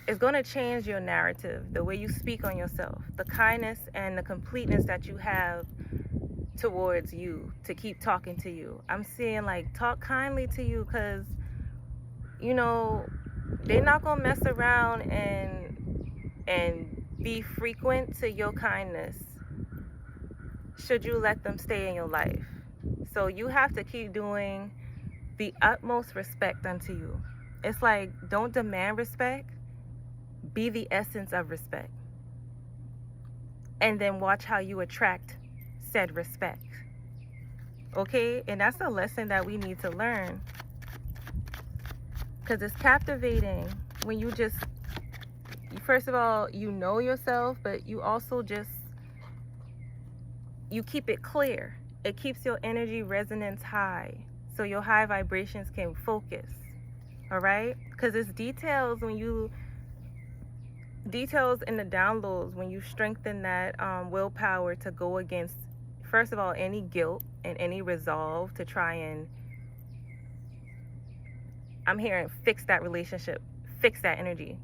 It's going to change your narrative, the way you speak on yourself, the kindness and the completeness that you have towards you, to keep talking to you. I'm seeing like, talk kindly to you, because you know they're not going to mess around and be frequent to your kindness should you let them stay in your life. So you have to keep doing the utmost respect unto you. It's like, don't demand respect, be the essence of respect, and then watch how you attract said respect, okay? And that's a lesson that we need to learn, because it's captivating when you just, first of all, you know yourself, but you also just, you keep it clear. It keeps your energy resonance high, so your high vibrations can focus, all right? Because it's details in the downloads when you strengthen that willpower to go against, first of all, any guilt and any resolve to try and, I'm hearing, fix that relationship, fix that energy.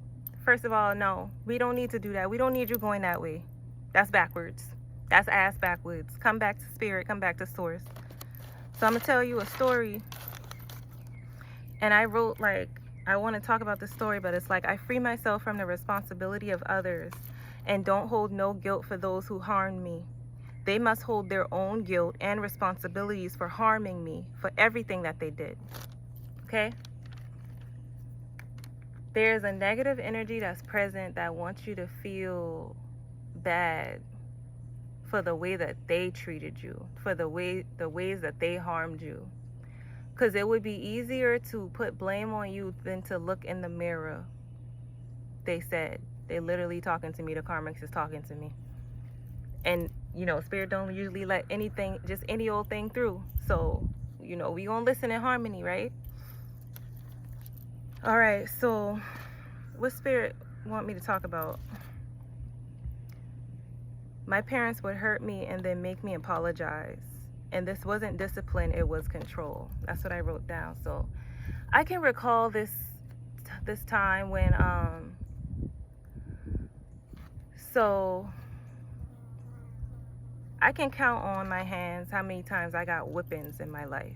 First of all, no, we don't need to do that. We don't need you going that way. That's backwards. That's ass backwards. Come back to spirit, come back to source. So I'm gonna tell you a story. And I wrote like I want to talk about the story, but it's like I free myself from the responsibility of others and don't hold no guilt for those who harmed me. They must hold their own guilt and responsibilities for harming me, for everything that they did. Okay? There's a negative energy that's present that wants you to feel bad for the way that they treated you, for the ways that they harmed you. Because it would be easier to put blame on you than to look in the mirror. They said. They literally talking to me. The karmics is talking to me. And, you know, spirit don't usually let anything, just any old thing through. So, you know, we gonna listen in harmony, right? All right, so what spirit want me to talk about? My parents would hurt me and then make me apologize. And this wasn't discipline, it was control. That's what I wrote down. So I can recall this time when so I can count on my hands how many times I got whippings in my life.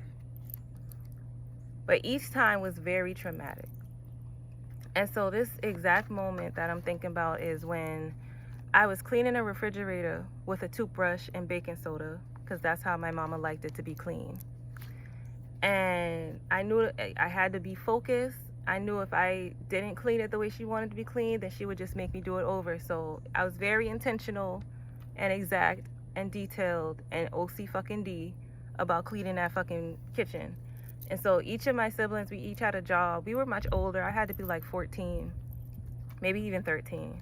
But each time was very traumatic. And so this exact moment that I'm thinking about is when I was cleaning a refrigerator with a toothbrush and baking soda, because that's how my mama liked it to be clean. And I knew I had to be focused. I knew if I didn't clean it the way she wanted to be clean, then she would just make me do it over. So I was very intentional and exact and detailed and OC fucking D about cleaning that fucking kitchen. And so each of my siblings, we each had a job. We were much older. I had to be like 14, maybe even 13.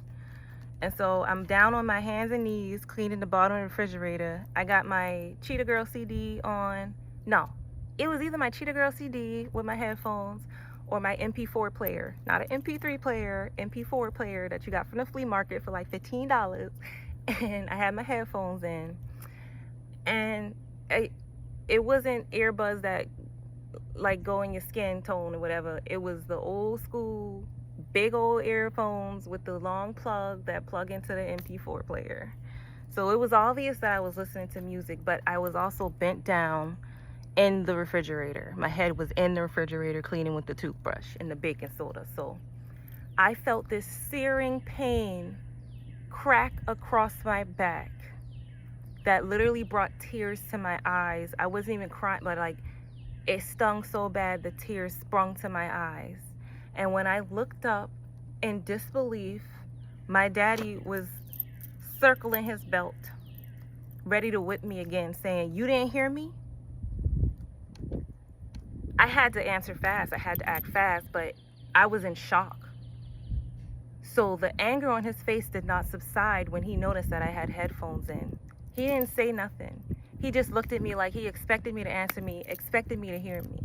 And so I'm down on my hands and knees cleaning the bottom of the refrigerator. I got my Cheetah Girl CD on. No, it was either my Cheetah Girl CD with my headphones or my MP4 player. Not an MP3 player, MP4 player that you got from the flea market for like $15. And I had my headphones in. And it wasn't earbuds that like go in your skin tone or whatever. It was the old school big old earphones with the long plug that plug into the MP4 player. So it was obvious that I was listening to music, but I was also bent down in the refrigerator. My head was in the refrigerator cleaning with the toothbrush and the baking soda. So I felt this searing pain crack across my back that literally brought tears to my eyes. I wasn't even crying, but like it stung so bad the tears sprung to my eyes. And when I looked up in disbelief, my daddy was circling his belt, ready to whip me again, saying, "You didn't hear me?" I had to answer fast. I had to act fast, but I was in shock. So the anger on his face did not subside when he noticed that I had headphones in. He didn't say nothing. He just looked at me like he expected me to answer me, expected me to hear me.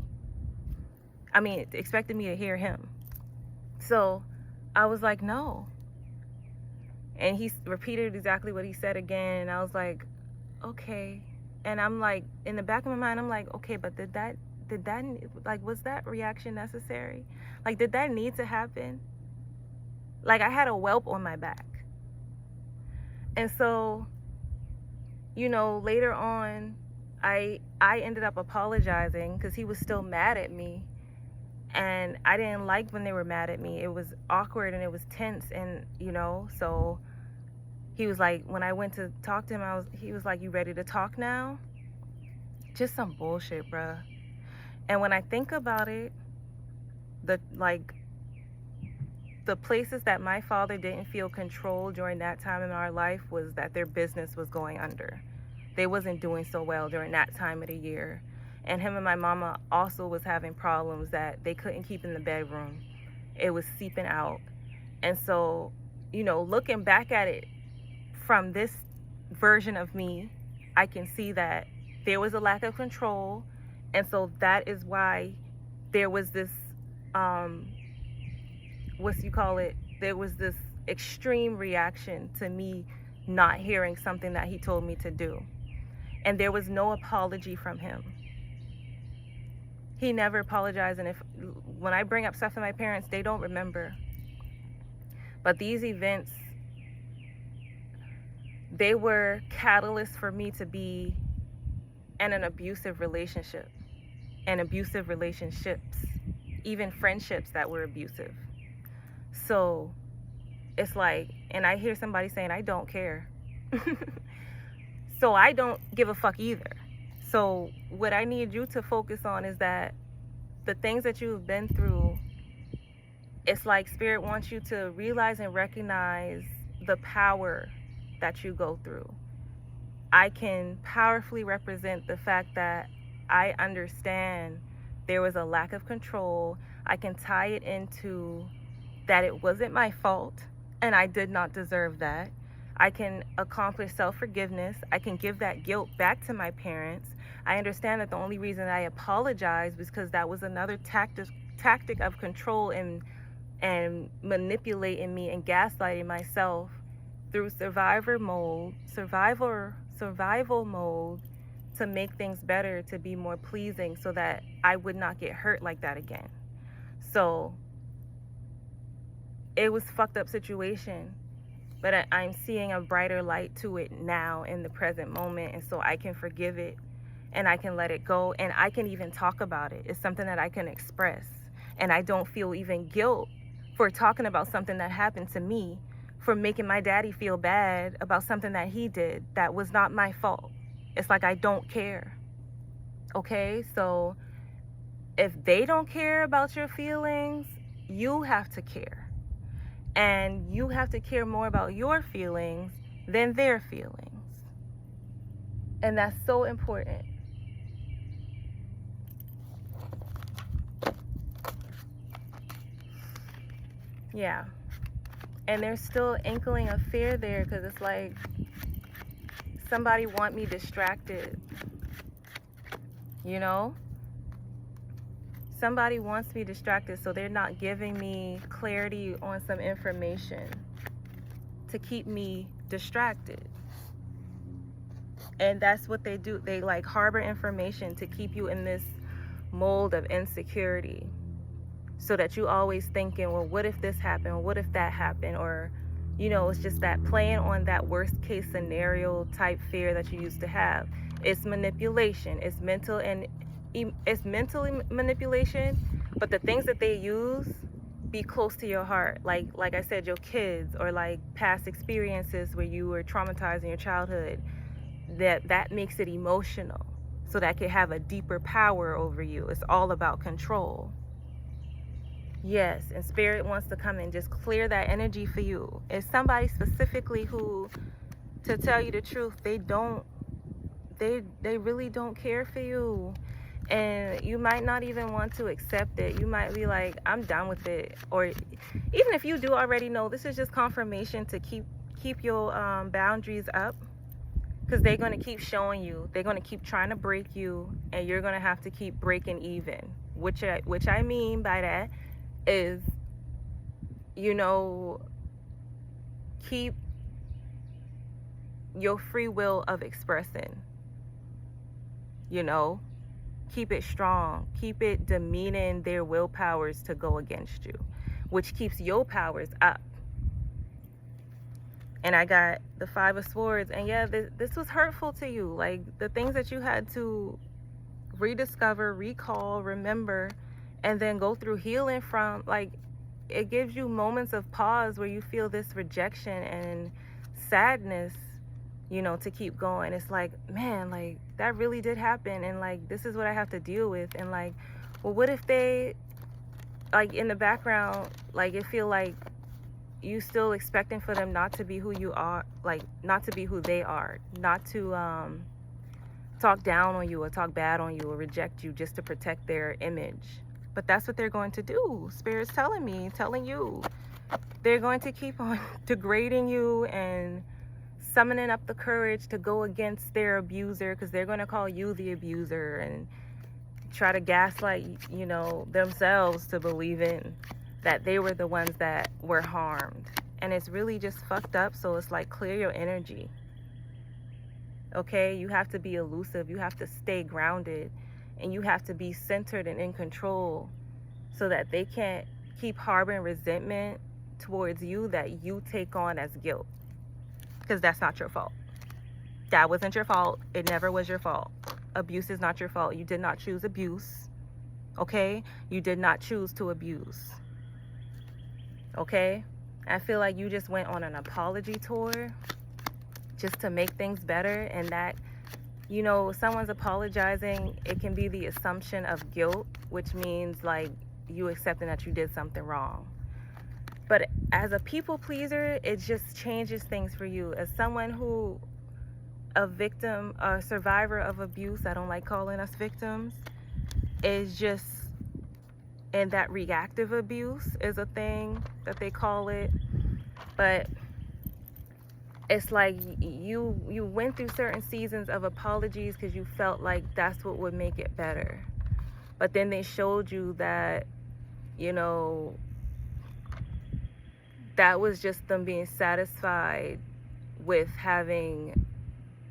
Expected me to hear him. So I was like, no. And he repeated exactly what he said again. And I was like, okay. And I'm like, in the back of my mind, I'm like, okay, but did that, like, was that reaction necessary? Like, did that need to happen? Like, I had a whelp on my back. And so, you know, later on, I ended up apologizing because he was still mad at me. And I didn't like when they were mad at me. It was awkward and it was tense. And, you know, so he was like, when I went to talk to him, he was like, "You ready to talk now?" Just some bullshit, bruh. And when I think about it, the places that my father didn't feel control during that time in our life was that their business was going under. They wasn't doing so well during that time of the year. And him and my mama also was having problems that they couldn't keep in the bedroom. It was seeping out. And so, you know, looking back at it from this version of me, I can see that there was a lack of control. And so that is why there was this, there was this extreme reaction to me not hearing something that he told me to do. And there was no apology from him. He never apologized. And when I bring up stuff to my parents, they don't remember. But these events, they were catalysts for me to be in an abusive relationship and abusive relationships. even friendships that were abusive. So it's like, and I hear somebody saying, I don't care. So I don't give a fuck either. So what I need you to focus on is that the things that you've been through, it's like Spirit wants you to realize and recognize the power that you go through. I can powerfully represent the fact that I understand there was a lack of control. I can tie it into that it wasn't my fault and I did not deserve that. I can accomplish self-forgiveness. I can give that guilt back to my parents. I understand that the only reason I apologized was because that was another tactic of control and manipulating me and gaslighting myself through survival mode to make things better, to be more pleasing, so that I would not get hurt like that again. So it was a fucked up situation, but I'm seeing a brighter light to it now in the present moment, and so I can forgive it and I can let it go, and I can even talk about it. It's something that I can express, and I don't feel even guilt for talking about something that happened to me, for making my daddy feel bad about something that he did that was not my fault. It's like I don't care. Okay? So if they don't care about your feelings, you have to care. And you have to care more about your feelings than their feelings. And that's so important. Yeah. And there's still inkling of fear there, because it's like somebody want me distracted. You know? Somebody wants me distracted, so they're not giving me clarity on some information to keep me distracted. And that's what they do. They like harbor information to keep you in this mold of insecurity, so that you always thinking, well, what if this happened? Or what if that happened? Or, you know, it's just that playing on that worst case scenario type fear that you used to have. It's manipulation. It's mental manipulation, but the things that they use be close to your heart. Like I said, your kids, or like past experiences where you were traumatized in your childhood. That makes it emotional, so that can have a deeper power over you. It's all about control. Yes, and Spirit wants to come and just clear that energy for you. It's somebody specifically who, to tell you the truth, they really don't care for you. And you might not even want to accept it. You might be like, I'm done with it. Or even if you do already know, this is just confirmation to keep your boundaries up, because they're going to keep showing you. They're going to keep trying to break you, and you're going to have to keep breaking even. Which I mean by that is, you know, keep your free will of expressing. You know, keep it strong. Keep it demeaning their willpowers to go against you, which keeps your powers up. And I got the 5 of Swords, and yeah, this was hurtful to you. Like, the things that you had to rediscover, recall, remember, and then go through healing from, like, it gives you moments of pause where you feel this rejection and sadness, you know, to keep going. It's like, man, like, that really did happen, and like, this is what I have to deal with. And like, well, what if they, like, in the background, like, it feel like you still expecting for them not to be who you are, like, not to be who they are, not to talk down on you or talk bad on you or reject you just to protect their image. But that's what they're going to do. Spirit's telling you. They're going to keep on degrading you and summoning up the courage to go against their abuser, because they're going to call you the abuser and try to gaslight, you know, themselves to believe in that they were the ones that were harmed. And it's really just fucked up. So it's like, clear your energy. Okay? You have to be elusive. You have to stay grounded. And you have to be centered and in control, so that they can't keep harboring resentment towards you that you take on as guilt. Because that's not your fault. That wasn't your fault. It never was your fault. Abuse is not your fault. You did not choose abuse. okay? You did not choose to abuse, okay? I feel like you just went on an apology tour just to make things better, and that, you know, someone's apologizing, it can be the assumption of guilt, which means like you accepting that you did something wrong. But as a people pleaser, it just changes things for you. As someone who, a victim, a survivor of abuse, I don't like calling us victims, is just, and that reactive abuse is a thing that they call it. But it's like you went through certain seasons of apologies because you felt like that's what would make it better. But then they showed you that, you know, that was just them being satisfied with having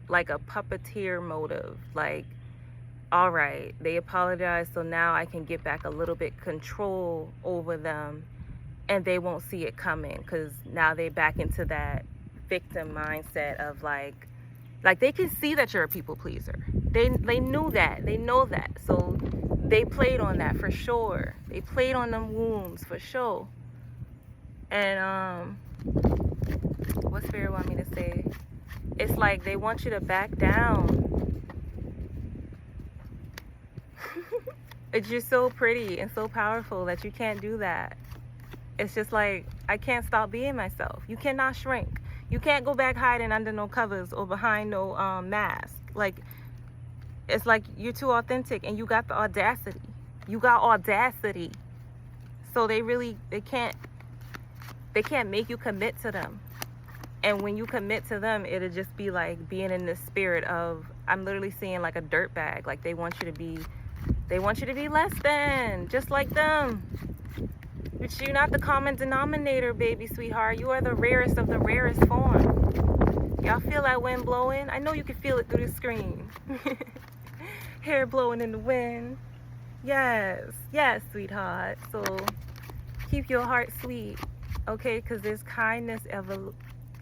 like a puppeteer motive. Like, all right, they apologized, so now I can get back a little bit control over them, and they won't see it coming because now they're back into that victim mindset of like they can see that you're a people pleaser. They knew that. They know that. So they played on that for sure. They played on them wounds for sure. And what Spirit want me to say? It's like they want you to back down. It's just so pretty and so powerful that you can't do that. It's just like, I can't stop being myself. You cannot shrink. You can't go back hiding under no covers or behind no mask. Like, it's like you're too authentic and you got the audacity. You got audacity. So they can't make you commit to them. And when you commit to them, it'll just be like being in this spirit of, I'm literally seeing like a dirt bag. Like they want you to be less than, just like them. But you're not the common denominator, baby sweetheart. You are the rarest of the rarest form. Y'all feel that wind blowing? I know you can feel it through the screen. Hair blowing in the wind. Yes, yes, sweetheart. So keep your heart sweet, okay? Because there's kindness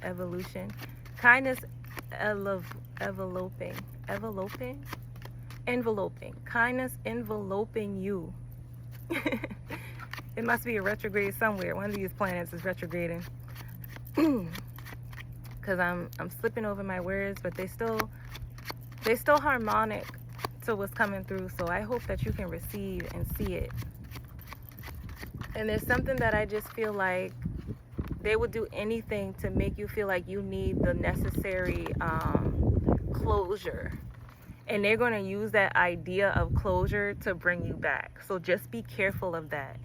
evolution. Kindness enveloping. Kindness enveloping you. It must be a retrograde somewhere. One of these planets is retrograding. Cause I'm slipping over my words, but they still harmonic to what's coming through. So I hope that you can receive and see it. And there's something that I just feel like they would do anything to make you feel like you need the necessary closure. And they're going to use that idea of closure to bring you back. So just be careful of that.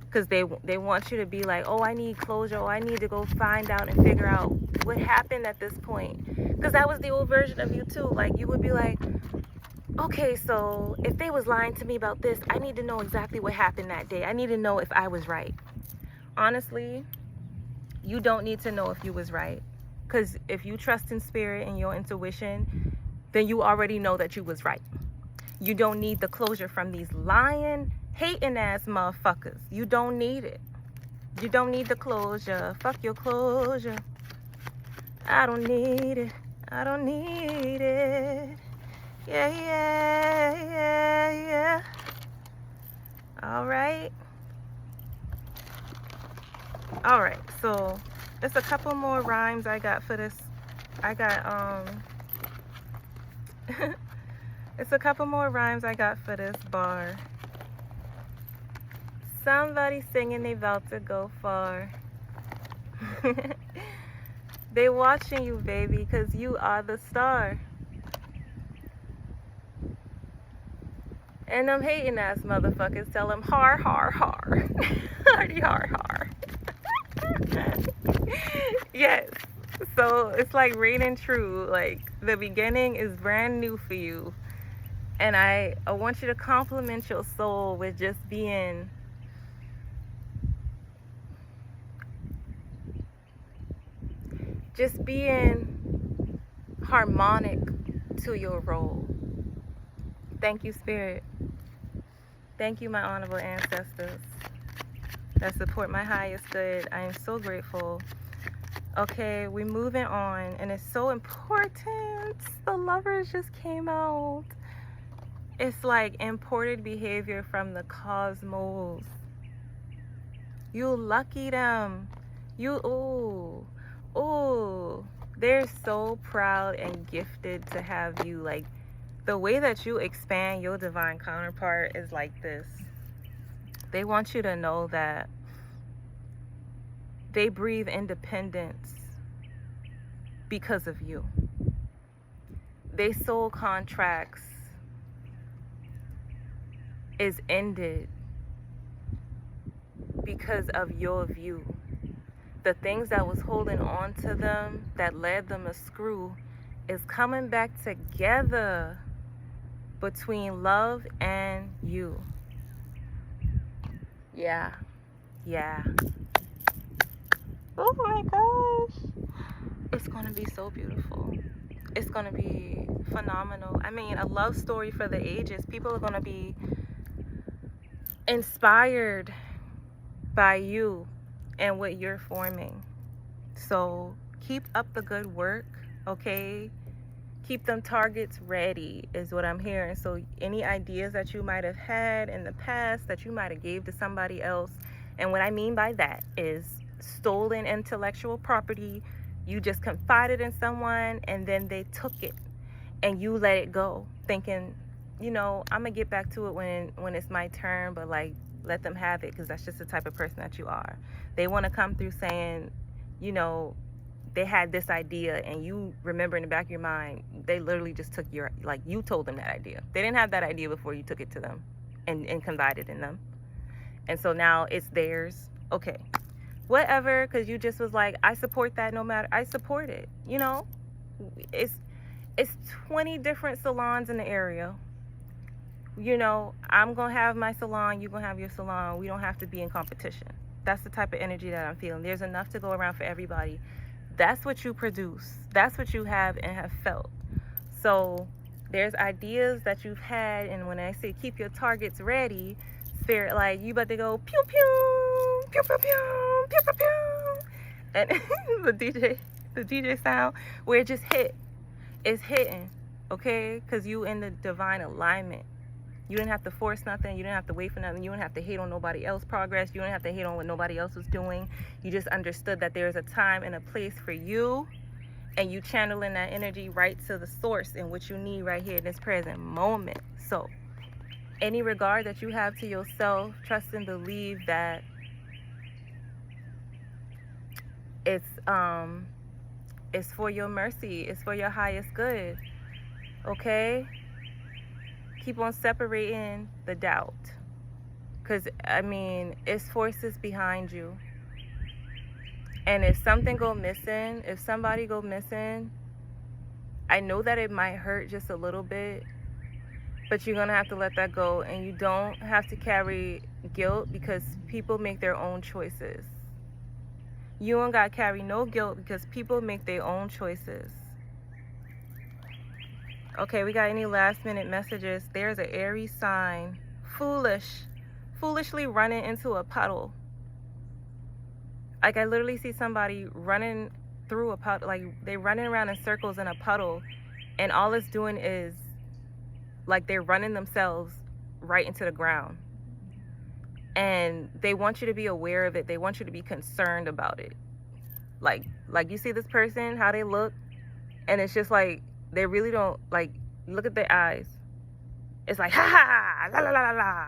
Because they want you to be like, oh, I need closure. Oh, I need to go find out and figure out what happened at this point. Because that was the old version of you too. Like you would be like, okay, so if they was lying to me about this, I need to know exactly what happened that day. I need to know if I was right. Honestly, you don't need to know if you was right. Because if you trust in spirit and your intuition, then you already know that you was right. You don't need the closure from these lying, hating ass motherfuckers. You don't need it. You don't need the closure. Fuck your closure. I don't need it. I don't need it. Yeah, yeah, yeah, yeah. All right. All right. So there's a couple more rhymes I got for this. I got it's a couple more rhymes I got for this bar. Somebody singing they about to go far. They watching you, baby, because you are the star. And them hating ass motherfuckers tell them har, har, har. Hardy, har, har. Yes. So it's like raining true. Like the beginning is brand new for you. And I want you to compliment your soul with just being harmonic to your role. Thank you, Spirit. Thank you, my honorable ancestors that support my highest good. I am so grateful. Okay, we're moving on, and it's so important. The Lovers just came out. It's like imported behavior from the cosmos. You lucky them. Ooh. They're so proud and gifted to have you. Like, the way that you expand your divine counterpart is like this. They want you to know that they breathe independence because of you. They soul contracts is ended because of your view. The things that was holding on to them, that led them astray, is coming back together between love and you. Yeah. Oh my gosh. It's gonna be so beautiful. It's gonna be phenomenal. I mean, a love story for the ages. People are gonna be inspired by you and what you're forming. So keep up the good work, okay? Keep them targets ready is what I'm hearing. So any ideas that you might have had in the past that you might have gave to somebody else, and what I mean by that is stolen intellectual property. You just confided in someone and then they took it and you let it go, thinking, I'm gonna get back to it when it's my turn, but like, let them have it, because that's just the type of person that you are. They want to come through saying, they had this idea, and you remember in the back of your mind, they literally just took you told them that idea. They didn't have that idea before you took it to them and confided in them. And so now it's theirs. Okay, whatever, because you just was like, I support that no matter, I support it. It's 20 different salons in the area. I'm going to have my salon, you're going to have your salon. We don't have to be in competition. That's the type of energy that I'm feeling. There's enough to go around for everybody. That's what you produce. That's what you have and have felt. So there's ideas that you've had, and when I say keep your targets ready, spirit, like, you about to go pew pew, pew pew pew, pew pew pew. And the DJ sound, where it just hit. It's hitting, okay? Because you in the divine alignment. You didn't have to force nothing. You didn't have to wait for nothing. You didn't have to hate on nobody else's progress. You didn't have to hate on what nobody else was doing. You just understood that there's a time and a place for you, and you channeling that energy right to the source in which you need right here in this present moment. So any regard that you have to yourself, trust and believe that it's for your mercy. It's for your highest good. Okay? Keep on separating the doubt, because it's forces behind you, and if something go missing, if somebody go missing, I know that it might hurt just a little bit, but you're gonna have to let that go, and you don't have to carry guilt, because people make their own choices. You don't gotta carry no guilt, because people make their own choices. Okay, we got any last minute messages? There's an Aries sign. Foolishly running into a puddle. Like, I literally see somebody running through a puddle. Like, they running around in circles in a puddle, and all it's doing is, like, they're running themselves right into the ground. And they want you to be aware of it. They want you to be concerned about it. Like you see this person, how they look, and it's just like, they really don't, like, look at their eyes. It's like, ha ha, la la la la la.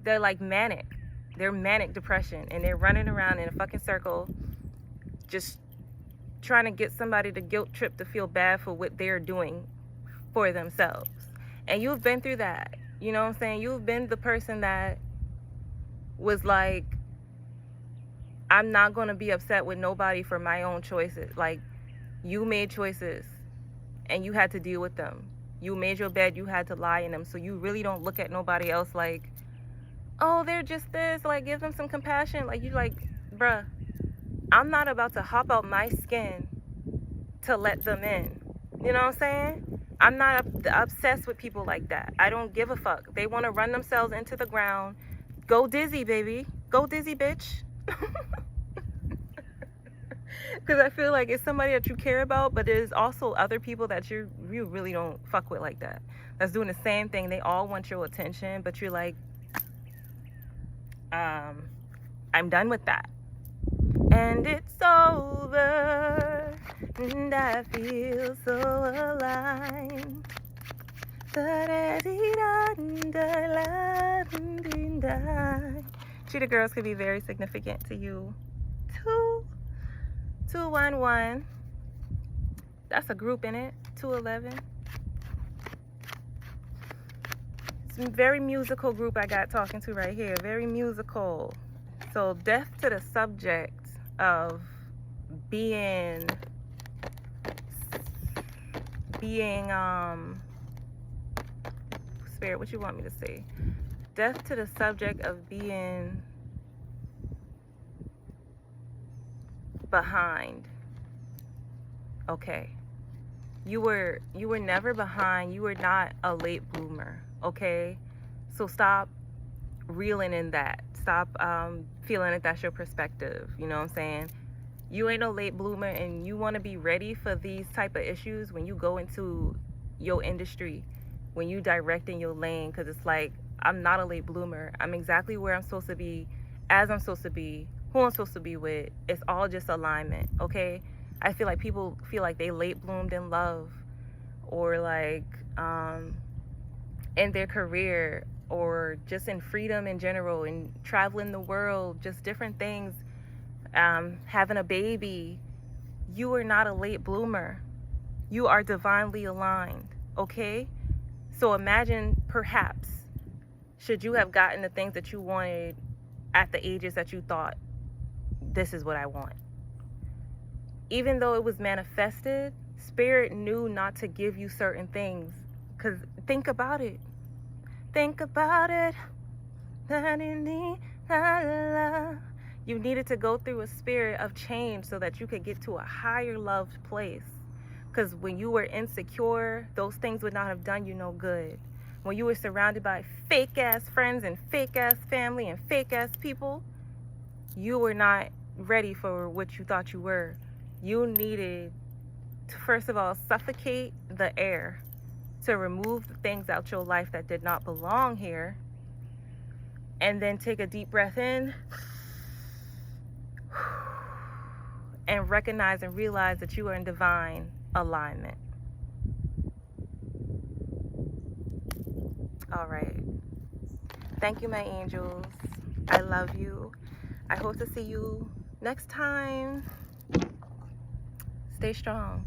They're like manic. They're manic depression, and they're running around in a fucking circle, just trying to get somebody to guilt trip to feel bad for what they're doing for themselves. And you've been through that. You know what I'm saying? You've been the person that was like, I'm not going to be upset with nobody for my own choices. Like, you made choices, and you had to deal with them. You made your bed, you had to lie in them. So you really don't look at nobody else like, oh, they're just this. Like, give them some compassion. Like, you like, bruh, I'm not about to hop out my skin to let them in. You know what I'm saying? I'm not obsessed with people like that. I don't give a fuck. They want to run themselves into the ground. Go dizzy, baby. Go dizzy, bitch. Because I feel like it's somebody that you care about, but there's also other people that you really don't fuck with like that. That's doing the same thing. They all want your attention, but you're like, I'm done with that. And it's over, and I feel so alive. Cheetah girls could be very significant to you. 211. That's a group in it. 211. It's a very musical group I got talking to right here. Very musical. So death to the subject of being Spirit, what you want me to say? Death to the subject of being behind. Okay. You were never behind. You were not a late bloomer. Okay? So stop reeling in that. Stop feeling like that's your perspective. You know what I'm saying? You ain't no late bloomer, and you want to be ready for these type of issues when you go into your industry, when you direct in your lane, because it's like, I'm not a late bloomer. I'm exactly where I'm supposed to be, as I'm supposed to be, who I'm supposed to be with. It's all just alignment, okay? I feel like people feel like they late bloomed in love, or like in their career, or just in freedom in general, and traveling the world, just different things, having a baby. You are not a late bloomer. You are divinely aligned, okay? So imagine, perhaps, should you have gotten the things that you wanted at the ages that you thought, this is what I want. Even though it was manifested, Spirit knew not to give you certain things. Because think about it. Think about it. You needed to go through a spirit of change so that you could get to a higher loved place. Because when you were insecure, those things would not have done you no good. When you were surrounded by fake ass friends and fake ass family and fake ass people, you were not ready for what you thought you were. You needed to, first of all, suffocate the air to remove the things out your life that did not belong here. And then take a deep breath in and recognize and realize that you are in divine alignment. All right. Thank you, my angels. I love you. I hope to see you next time. Stay strong.